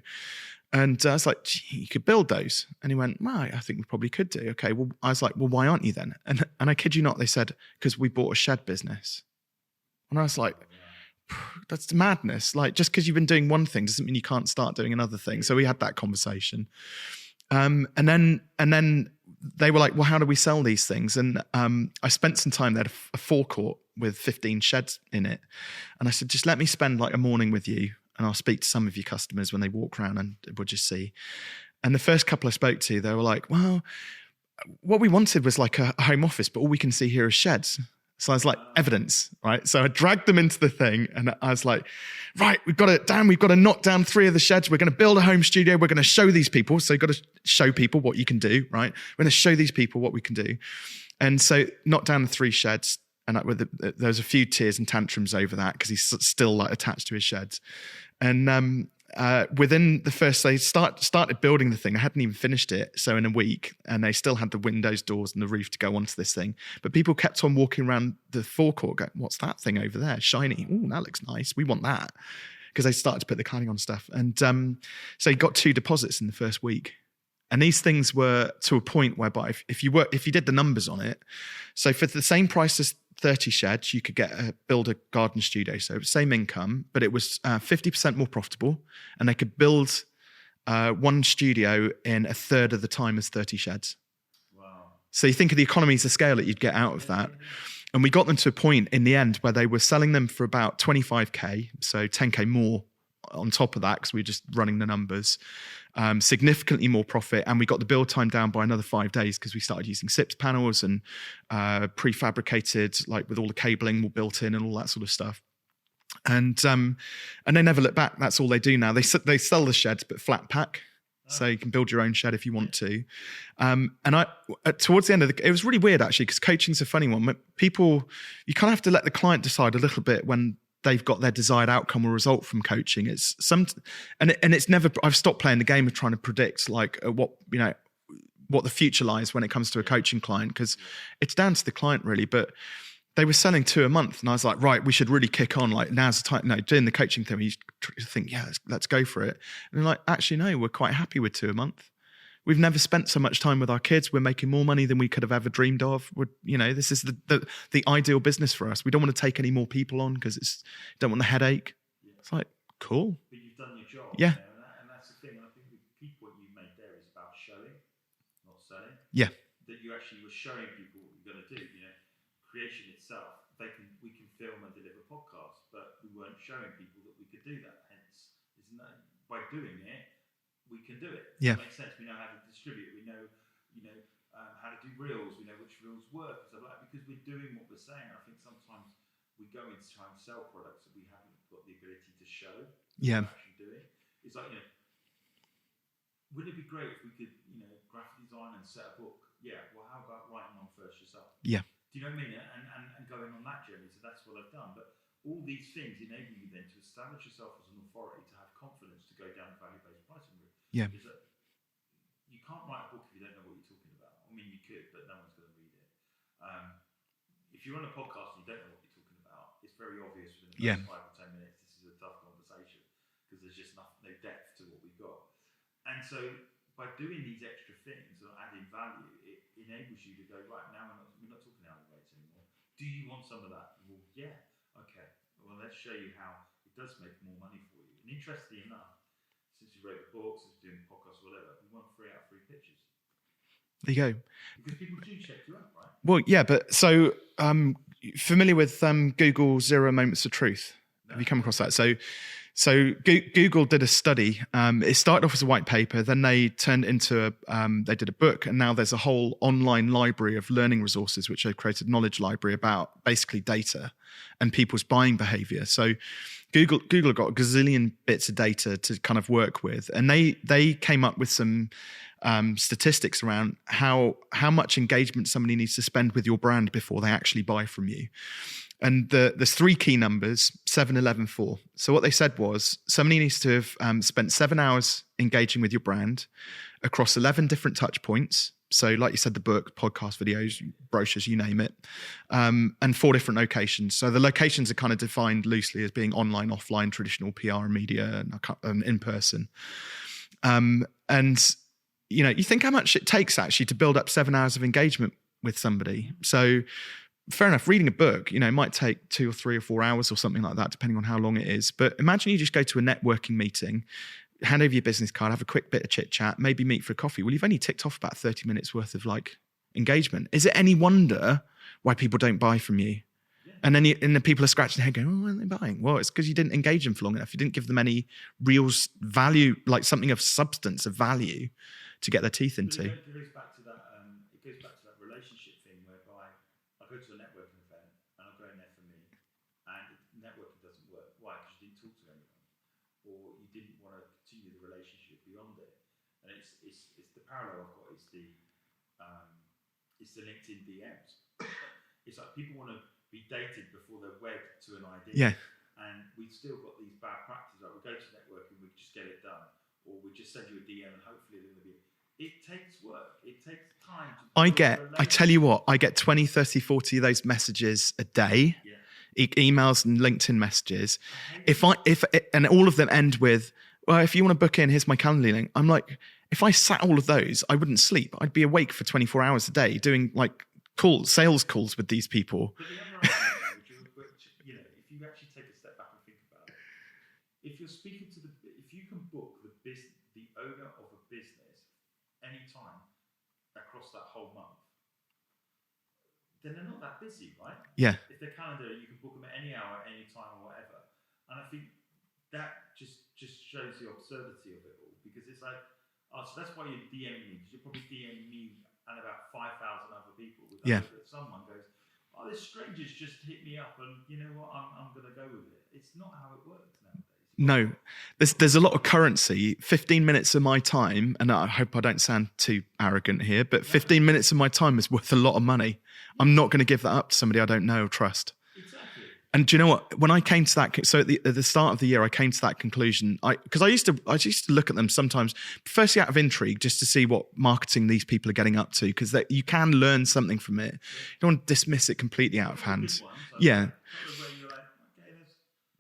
And I was like, gee, you could build those. And he went, well, I think we probably could do. Okay, well, I was like, well, why aren't you then? And I kid you not, they said, because we bought a shed business. And I was like, that's madness. Like, just because you've been doing one thing doesn't mean you can't start doing another thing. So we had that conversation. And then they were like, well, how do we sell these things? And I spent some time there, a forecourt with 15 sheds in it. And I said, just let me spend a morning with you, and I'll speak to some of your customers when they walk around, and we'll just see. And the first couple I spoke to, they were like, well, what we wanted was like a home office, but all we can see here is sheds. So I was like, evidence, right? So I dragged them into the thing, and I was like, right, we've got to knock down 3 of the sheds. We're going to build a home studio. We're going to show these people. So you've got to show people what you can do, right? We're going to show these people what we can do. And so knocked down the 3 sheds, and there was a few tears and tantrums over that, because he's still attached to his sheds. And within the first, they started building the thing. They hadn't even finished it. So in a week, and they still had the windows, doors, and the roof to go onto this thing. But people kept on walking around the forecourt going, what's that thing over there? Shiny. Oh, that looks nice. We want that. Because they started to put the cladding on stuff. And so he got 2 deposits in the first week. And these things were to a point whereby if you did the numbers on it, so for the same price as 30 sheds, you could build a garden studio. So same income, but it was 50% more profitable, and they could build one studio in a third of the time as 30 sheds. Wow. So you think of the economies of scale that you'd get out of that. And we got them to a point in the end where they were selling them for about 25K, so 10K more on top of that, because we were just running the numbers. Significantly more profit, and we got the build time down by another 5 days, because we started using SIPS panels and prefabricated, with all the cabling built in and all that sort of stuff. And they never look back. That's all they do now. They sell the sheds, but flat pack. So you can build your own shed if you want to. And towards the end of it was really weird, actually, because coaching's a funny one. People, you kind of have to let the client decide a little bit when they've got their desired outcome or result from coaching. It's and it's never. I've stopped playing the game of trying to predict like what the future lies when it comes to a coaching client, because it's down to the client really. But they were selling 2 a month, and I was like, right, we should really kick on. Like, now's the time. No, doing the coaching thing, you think, yeah, let's go for it. And they're like, actually, no, we're quite happy with 2 a month. We've never spent so much time with our kids. We're making more money than we could have ever dreamed of. This is the ideal business for us. We don't want to take any more people on because don't want the headache. Yeah. It's like, cool. But you've done your job. Yeah. And that's the thing. And I think the key point you made there is about showing, not selling. Yeah. That you actually were showing people what you're going to do. Creation itself, we can film and deliver podcasts, but we weren't showing people that we could do that. Hence, by doing it, we can do it. Yeah. It makes sense. We know how to distribute. We know, how to do reels. We know which reels work. So because we're doing what we're saying, I think sometimes we go into try and sell products that we haven't got the ability to show. Yeah. What we're actually doing. It's like, wouldn't it be great if we could, graphic design and set a book? Yeah. Well, how about writing one first yourself? Yeah. Do you know what I mean? And going on that journey. So that's what I've done. But all these things enable you then to establish yourself as an authority, to have confidence to go down the value-based pricing route. Yeah. Is that you can't write a book if you don't know what you're talking about. I mean, you could, but no one's going to read it. If you're on a podcast and you don't know what you're talking about, it's very obvious within the first 5 or 10 minutes this is a tough conversation, because there's just no depth to what we've got. And so by doing these extra things or adding value, it enables you to go, right, now we're not talking hourly rates anymore. Do you want some of that? Well, yeah. Okay. Well, let's show you how it does make more money for you. And interestingly enough, since you wrote the book, since you're doing podcasts or whatever, we won 3 out of 3 pitches. There you go. Because people do check you out, right? Well, yeah, but so familiar with Google 0 Moments of Truth? No. Have you come across that? So Google did a study. It started off as a white paper, then they turned into they did a book, and now there's a whole online library of learning resources, which they've created a knowledge library about basically data and people's buying behavior. So Google got a gazillion bits of data to kind of work with, and they came up with some statistics around how much engagement somebody needs to spend with your brand before they actually buy from you. And there's 3 key numbers, 7, 11, 4. So what they said was somebody needs to have spent 7 hours engaging with your brand across 11 different touch points. So like you said, the book, podcast, videos, brochures, you name it, and 4 different locations. So the locations are kind of defined loosely as being online, offline, traditional PR and media, and in person. And you think how much it takes actually to build up 7 hours of engagement with somebody. So fair enough, reading a book, it might take 2 or 3 or 4 hours or something like that, depending on how long it is. But imagine you just go to a networking meeting, hand over your business card, have a quick bit of chit chat, maybe meet for a coffee. Well, you've only ticked off about 30 minutes worth of engagement. Is it any wonder why people don't buy from you? Yeah. And then the people are scratching their head going, oh, why aren't they buying? Well, it's because you didn't engage them for long enough. You didn't give them any real value, like something of substance, of value to get their teeth into. It goes back to that relationship thing whereby I go to a networking event and I'm going there for me, and networking doesn't work. Why? Because you didn't talk to anyone, or you didn't want to continue the relationship beyond it. And it's the parallel I've got is the LinkedIn DMs. It's like people want to be dated before they're wed to an idea. Yeah. And we've still got these bad practices. Like we go to networking, we just get it done, or we just send you a DM and hopefully they're going to be. It takes work. It takes time. I tell you what, I get 20, 30, 40 of those messages a day, emails and LinkedIn messages. And all of them end with, well, if you want to book in, here's my calendar link. I'm like, if I sat all of those, I wouldn't sleep. I'd be awake for 24 hours a day doing sales calls with these people. But the other idea, if you actually take a step back and think about it, if you're speaking if you can book the owner of a business anytime across that whole month, then they're not that busy, right? Yeah. If their calendar, you can book them at any hour, any time, or whatever. And I think that just shows the absurdity of it all, because it's like, so that's why you're DMing me, because you're probably DMing me and about 5,000 other people. That someone goes, oh, this stranger's just hit me up, and you know what, I'm going to go with it. It's not how it works nowadays. No, there's a lot of currency. 15 minutes of my time, and I hope I don't sound too arrogant here, but 15 minutes of my time is worth a lot of money. I'm not going to give that up to somebody I don't know or trust. Exactly. And do you know what? When I came to that, so at the start of the year, I came to that conclusion. Because I used to look at them sometimes, firstly out of intrigue, just to see what marketing these people are getting up to, because you can learn something from it. You don't want to dismiss it completely out of hand. Yeah.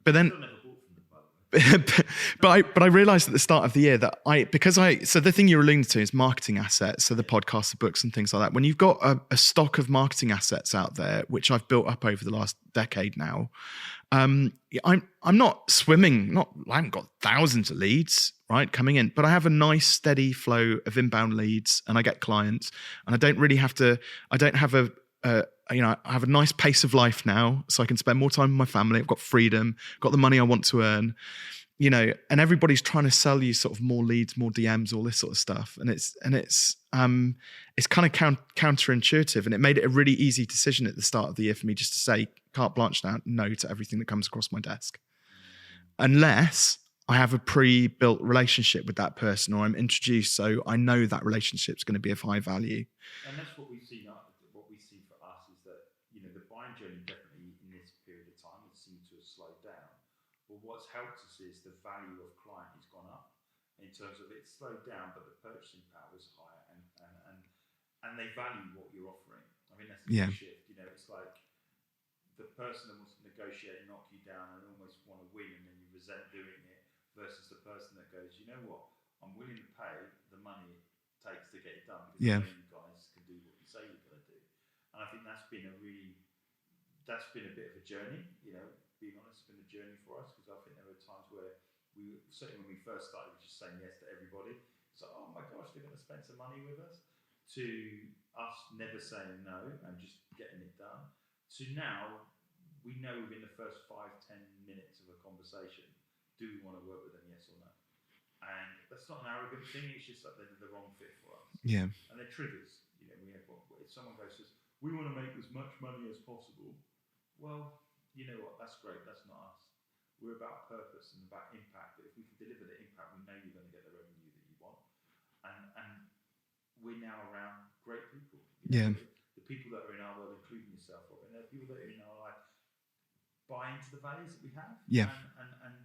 But then. but I realized at the start of the year that so the thing you're alluding to is marketing assets, so the podcasts, the books and things like that. When you've got a stock of marketing assets out there, which I've built up over the last decade now, I'm not swimming, I haven't got thousands of leads, right, coming in, but I have a nice steady flow of inbound leads and I get clients, and I don't have I have a nice pace of life now, so I can spend more time with my family. I've got freedom, got the money I want to earn, and everybody's trying to sell you sort of more leads, more DMs, all this sort of stuff. And it's kind of counterintuitive, and it made it a really easy decision at the start of the year for me just to say carte blanche now, no to everything that comes across my desk. Unless I have a pre-built relationship with that person or I'm introduced, so I know that relationship's going to be of high value. And that's what we see now. What we see for us is that, the buying journey definitely in this period of time would seem to have slowed down. But what's helped us is the value of client has gone up in terms of it's slowed down, but the purchasing power is higher, and they value what you're offering. I mean, that's the shift. It's like the person that wants to negotiate and knock you down and almost want to win, and then you resent doing it, versus the person that goes, you know what, I'm willing to pay the money it takes to get it done, because I know you guys can do what you say you're going to do. And I think that's been a bit of a journey, being honest, it's been a journey for us, because I think there were times where certainly when we first started, we were just saying yes to everybody. It's like, oh my gosh, they're going to spend some money with us, to us never saying no and just getting it done, to now we know within the first 5-10 minutes of a conversation, do we want to work with them, yes or no? And that's not an arrogant thing, it's just that they're the wrong fit for us. Yeah. And they're triggers. If someone goes to us, we want to make as much money as possible, well, you know what, that's great, that's not us. We're about purpose and about impact, but if we can deliver the impact, we know you're going to get the revenue that you want. And we're now around great people. The people that are in our world, including yourself, Robin, they're people that are in our life buy into the values that we have. Yeah. And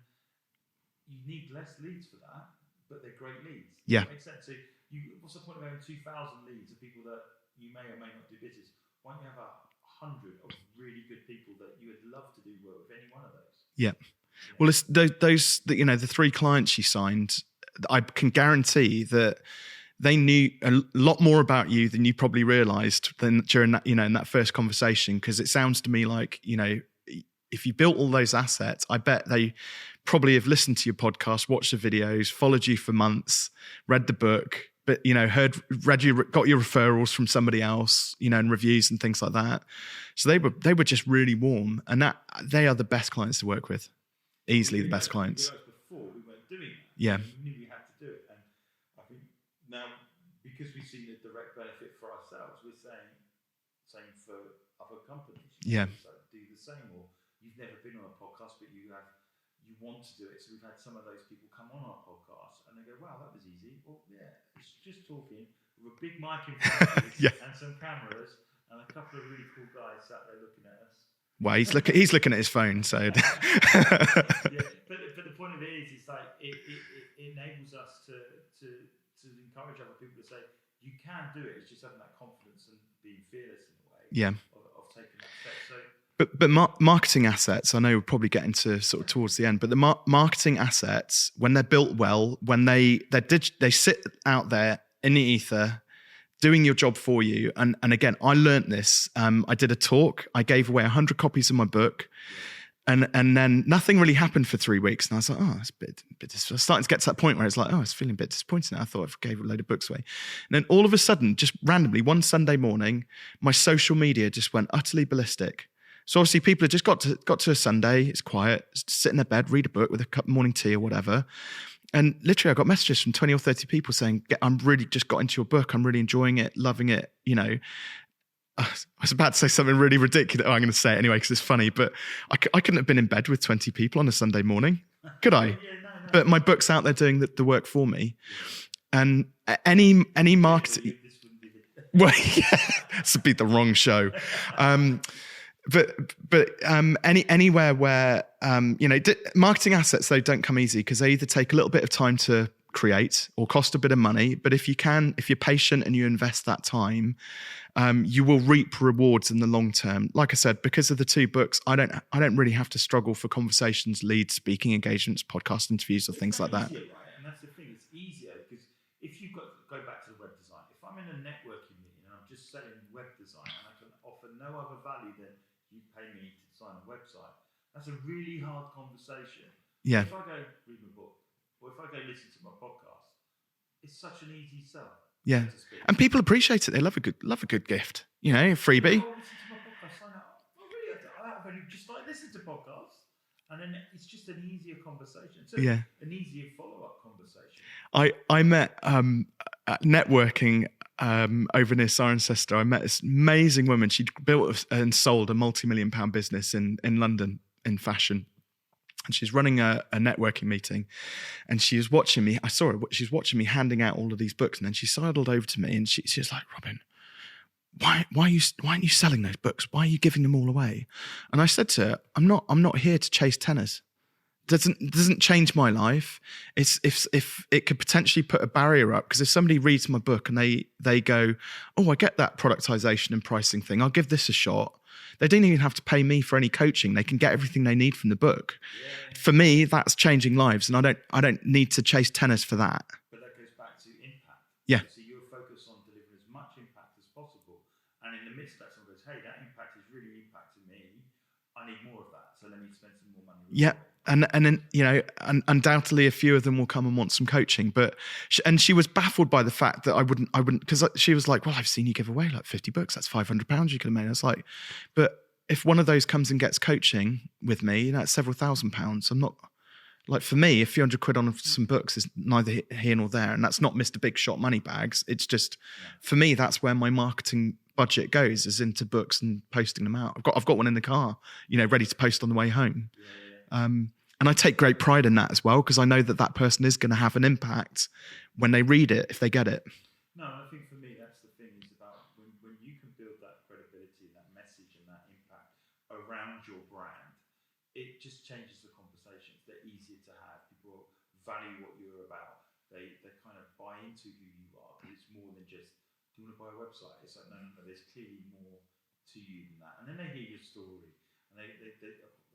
you need less leads for that, but they're great leads. Yeah. It makes sense. So what's the point of having 2,000 leads of people that you may or may not do business? Why don't you have 100 of really good people that you would love to do work with any one of those? Yeah. Well, it's those the 3 clients you signed, I can guarantee that they knew a lot more about you than you probably realized during that, in that first conversation. Because it sounds to me like, if you built all those assets, I bet they probably have listened to your podcast, watched the videos, followed you for months, read the book, but got your referrals from somebody else, and reviews and things like that. So they were just really warm, and that they are the best clients to work with, easily the best clients. Before we weren't doing that, yeah, we knew we had to do it, and I think now because we've seen the direct benefit for ourselves, we're saying same for other companies. Yeah, so do the same, or you've never been on a podcast, but you want to do it. So we've had some of those people come on our podcast and they go, wow, that was easy. Well, yeah, it's just talking with a big mic in front of us and some cameras and a couple of really cool guys sat there looking at us. Well, he's looking at his phone, so. Yeah, but the point of it is like it enables us to encourage other people to say, you can do it. It's just having that confidence and being fearless in a way. Yeah. Of taking that step. So. But marketing assets, I know we're probably getting to sort of towards the end, but the marketing assets, when they're built well, when they sit out there in the ether, doing your job for you. And again, I learned this. I did a talk. I gave away 100 copies of my book. And then nothing really happened for 3 weeks. And I was like, oh, it's a bit I was starting to get to that point where it's like, oh, it's feeling a bit disappointed now. I thought I gave a load of books away. And then all of a sudden, just randomly, one Sunday morning, my social media just went utterly ballistic. So obviously people had just got to a Sunday, it's quiet, sit in their bed, read a book with a cup of morning tea or whatever. And literally I got messages from 20 or 30 people saying, I'm really just got into your book. I'm really enjoying it, loving it. I was about to say something really ridiculous. I'm going to say it anyway because it's funny, but I couldn't have been in bed with 20 people on a Sunday morning, could I? No. But my book's out there doing the work for me. And any marketing... Well, yeah, this would be the wrong show. Anywhere where marketing assets though don't come easy, because they either take a little bit of time to create or cost a bit of money. But if you're patient and you invest that time, you will reap rewards in the long term. Like I said, because of the 2 books, I don't really have to struggle for conversations, leads, speaking engagements, podcast interviews, or things like that. Easier, right? And that's the thing, it's easier because if you've got go back to the web design, if I'm in a networking meeting and I'm just selling web design and I can offer no other value than you pay me to design a website, that's a really hard conversation. Yeah. If I go read my book, or if I go listen to my podcast, it's such an easy sell. Yeah, and people appreciate it. They love a good gift. Freebie. Oh, listen to my podcast, sign up. Oh, really? I've only just started listening to podcasts, and then it's just an easier conversation. So an easier follow-up conversation. I met networking over near Cirencester. I met this amazing woman. She'd built and sold a multi-million-pound business in London in fashion. And she's running a networking meeting, and she was watching me. I saw her. She's watching me handing out all of these books, and then she sidled over to me, and she was like, "Robin, why aren't you selling those books? Why are you giving them all away?" And I said to her, "I'm not here to chase tenors. Doesn't change my life. It's if it could potentially put a barrier up, because if somebody reads my book and they go, oh, I get that productization and pricing thing. I'll give this a shot." They don't even have to pay me for any coaching. They can get everything they need from the book. Yeah. For me, that's changing lives, and I don't need to chase tenors for that. But that goes back to impact. Yeah. So you're focused on delivering as much impact as possible, and in the midst of that, someone goes, "Hey, that impact is really impacting me. I need more of that, so let me spend some more money." Yeah. And then, undoubtedly a few of them will come and want some coaching, but she was baffled by the fact that I wouldn't, because she was like, "Well, I've seen you give away like 50 books. That's £500 you could have made." I was like, "But if one of those comes and gets coaching with me, that's several £1,000s. I'm not, like, for me, a few £100 on some books is neither here nor there. And that's not Mr. Big Shot money bags. It's just, for me, that's where my marketing budget goes, is into books and posting them out. I've got one in the car, ready to post on the way home. And I take great pride in that as well, because I know that person is going to have an impact when they read it, if they get it. No, I think for me, that's the thing, is about when you can build that credibility and that message and that impact around your brand, it just changes the conversations. They're easier to have. People value what you're about. They kind of buy into who you are, because it's more than just, do you want to buy a website? It's like, no, there's clearly more to you than that. And then they hear your story, and they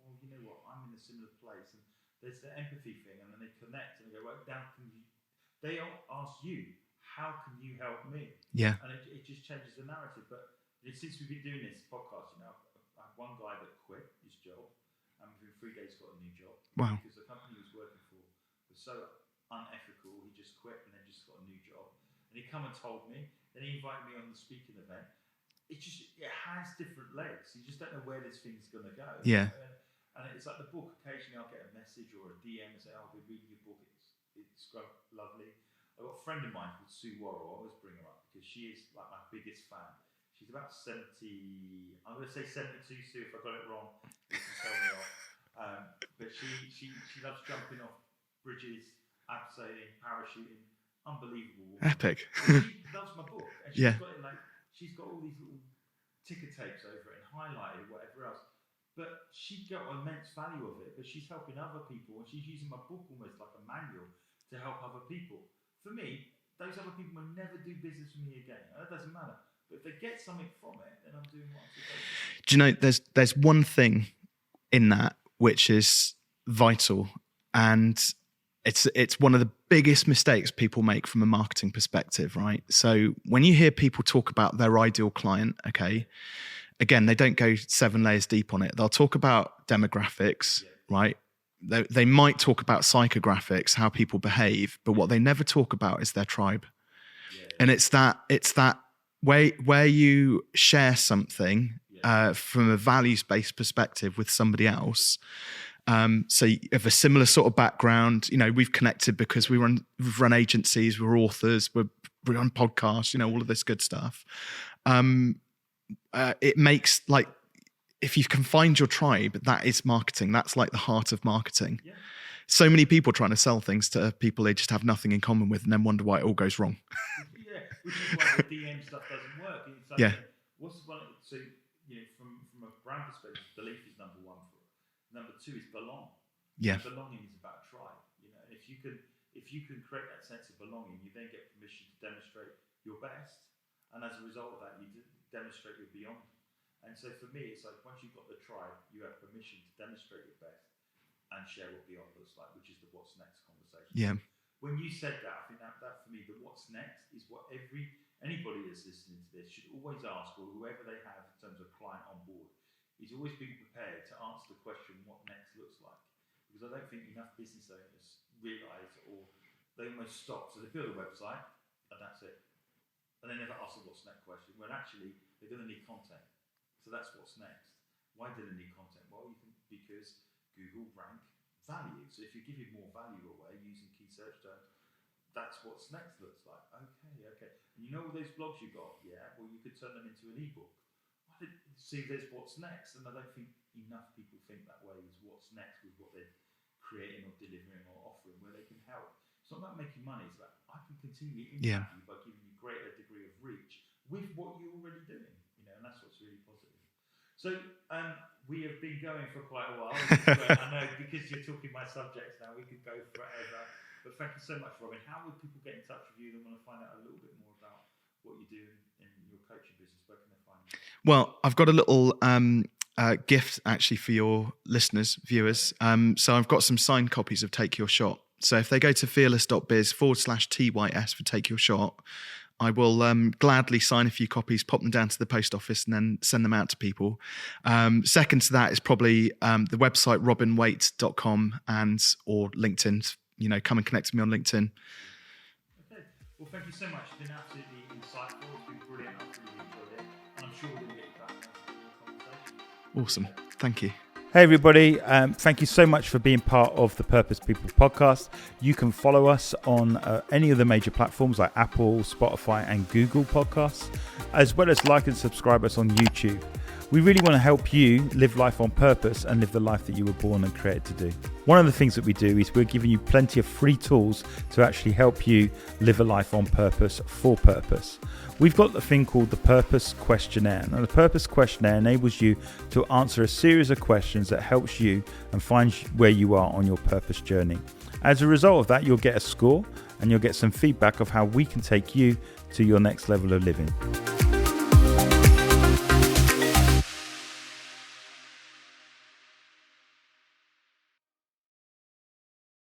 well, you know what, I'm in a similar place, and there's the empathy thing, and then they connect and they go, well, they ask you, how can you help me? Yeah. And it just changes the narrative. But since we've been doing this podcast, I had one guy that quit his job, and within 3 days got a new job. Wow. Because the company he was working for was so unethical, he just quit and then just got a new job. And he come and told me, then he invited me on the speaking event. It has different legs. You just don't know where this thing's going to go. Yeah. And it's like the book, occasionally I'll get a message or a DM and say, "Oh, I've been reading your book, it's lovely." I've got a friend of mine called Sue Worrell. I always bring her up because she is like my biggest fan. She's about 70, I'm going to say 72, Sue, if I got it wrong, you can tell me off. But she loves jumping off bridges, abseiling, parachuting, unbelievable woman. Epic. She loves my book. And she's got all these little ticker tapes over it and highlighted whatever else. But she got immense value of it, but she's helping other people, and she's using my book almost like a manual to help other people. For me, those other people will never do business with me again. That doesn't matter. But if they get something from it, then I'm doing what I'm supposed to do. Do you know, there's one thing in that which is vital, and it's one of the biggest mistakes people make from a marketing perspective, right? So when you hear people talk about their ideal client, okay, again, they don't go 7 layers deep on it. They'll talk about demographics, right? They might talk about psychographics, how people behave, but what they never talk about is their tribe. And it's that where you share something from a values-based perspective with somebody else. So you have a similar sort of background. We've connected because we've run agencies, we're authors, we're on podcasts, all of this good stuff. It makes, like, if you can find your tribe, that is marketing. That's like the heart of marketing. Yeah. So many people trying to sell things to people they just have nothing in common with, and then wonder why it all goes wrong. Yeah, which is why the DM stuff doesn't work. It's like, yeah. What's the one? So from a brand perspective, belief is number one for it. Number two is belong. Yeah. Belonging is about tribe. And if you can create that sense of belonging, you then get permission to demonstrate your best, and as a result of that, you demonstrate your beyond. And so for me, it's like once you've got the tribe, you have permission to demonstrate your best and share what beyond looks like, which is the what's next conversation. Yeah. When you said that, I think that for me, the what's next is what anybody that's listening to this should always ask, or whoever they have in terms of client on board, is always being prepared to answer the question what next looks like. Because I don't think enough business owners realise, or they almost stop. So they build a website and that's it. And they never ask the what's next question. When actually they're going to need content. So that's what's next. Why do they need content? Well, because Google rank value. So if you're giving more value away using key search terms, that's what's next looks like. Okay. And you know all those blogs you got? Yeah. Well, you could turn them into an ebook. See, there's what's next, and I don't think enough people think that way. Is what's next with what they're creating or delivering or offering, where they can help. It's not about making money. It's about I can continue to impact you by giving you greater degree of reach with what you're already doing. And that's what's really positive. So we have been going for quite a while. I know because you're talking my subjects now, we could go forever. But thank you so much, Robin. How would people get in touch with you? They want to find out a little bit more about what you do in your coaching business. Where can they find you? Well, I've got a little gift actually for your listeners, viewers. So I've got some signed copies of Take Your Shot. So if they go to fearless.biz/TYS for Take Your Shot, I will gladly sign a few copies, pop them down to the post office, and then send them out to people. Second to that is probably the website robinwaite.com or LinkedIn. Come and connect with me on LinkedIn. Okay. Well, thank you so much. It's been absolutely insightful. It's been brilliant. I've really enjoyed it. And I'm sure we'll get you back for the conversation. Awesome. Thank you. Hey everybody, thank you so much for being part of the Purpose People podcast. You can follow us on any of the major platforms like Apple, Spotify and Google podcasts, as well as like and subscribe us on YouTube. We really want to help you live life on purpose and live the life that you were born and created to do. One of the things that we do is we're giving you plenty of free tools to actually help you live a life on purpose for purpose. We've got the thing called the Purpose Questionnaire. Now, the Purpose Questionnaire enables you to answer a series of questions that helps you and find where you are on your purpose journey. As a result of that, you'll get a score and you'll get some feedback of how we can take you to your next level of living.